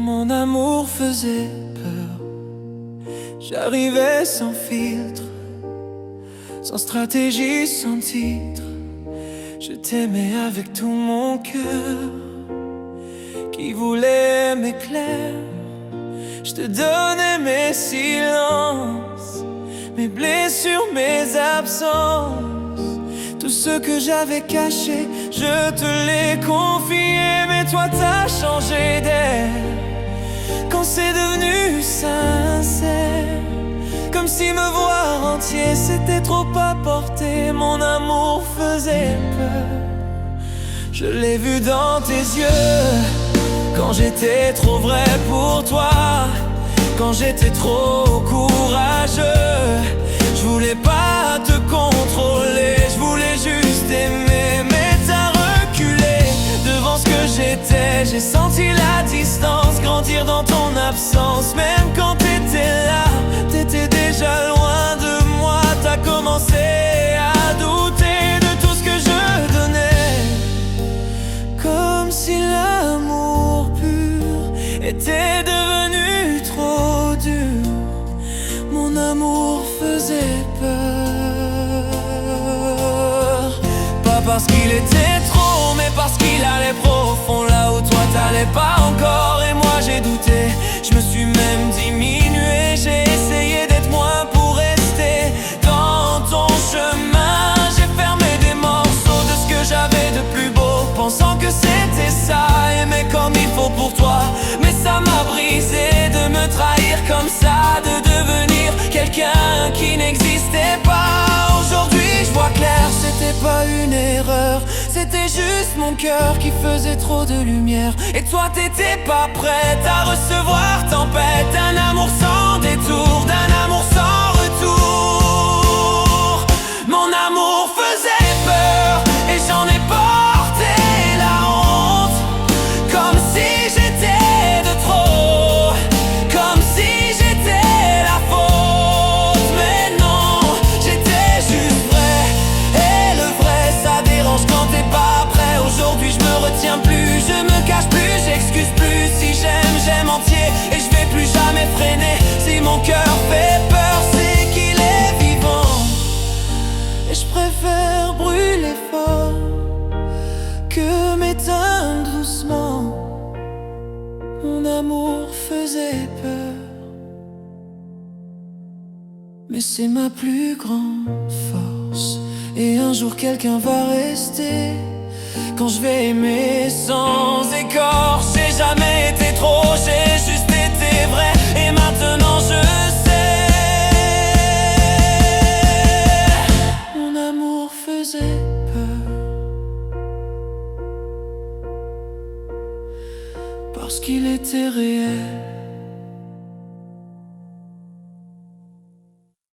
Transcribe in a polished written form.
Mon amour faisait peur. J'arrivais sans filtre, sans stratégie, sans titre. Je t'aimais avec tout mon cœur, qui voulait m'éclairer. Je te donnais mes silences, mes blessures, mes absences. Tout ce que j'avais caché, je te l'ai confié. Mais toi t'as changé d'air quand c'est devenu sincère, comme si me voir entier c'était trop à porter. Mon amour faisait peur. Je l'ai vu dans tes yeux, quand j'étais trop vrai pour toi, quand j'étais trop courageux. Je voulais pas te contrôler, je voulais juste aimer. Mais t'as reculé devant ce que j'étais. J'ai senti la distance grandir dans ton absence. Même quand t'étais là, t'étais déjà loin de moi. T'as commencé à douter de tout ce que je donnais, comme si l'amour pur était devenu trop dur. Mon amour faisait peur. Pas parce qu'il était trop, mais parce qu'il allait profond, là où toi t'allais pas encore. Et moi j'ai douté, je me suis même diminué. J'ai essayé d'être moins pour rester dans ton chemin. J'ai fermé des morceaux de ce que j'avais de plus beau, pensant que c'était ça, aimer comme il faut pour toi. Mais ça m'a brisé de me trahir comme ça, de devenir quelqu'un qui n'existait pas. Aujourd'hui je vois clair, c'était pas une erreur, c'était juste mon cœur qui faisait trop de lumière. Et toi t'étais pas prête à recevoir tempête, un amour sans détour, d'un amour sans retour. Mon amour faisait peur et j'en ai porté la honte, comme si j'étais de trop, comme si j'étais la faute. Mais non, j'étais juste vrai, et le vrai ça dérange quand t'es pas prêt. Aujourd'hui je me retiens plus, je me cache plus, j'excuse plus. Si j'aime, j'aime entier et je vais plus jamais freiner. Si mon cœur fait peur, c'est qu'il est vivant. Et je préfère brûler fort que m'éteindre doucement. Mon amour faisait peur, mais c'est ma plus grande force. Et un jour quelqu'un va rester, quand je vais aimer sans écorche. J'ai jamais été trop, j'ai juste été vrai. Et maintenant je sais, mon amour faisait peur, parce qu'il était réel.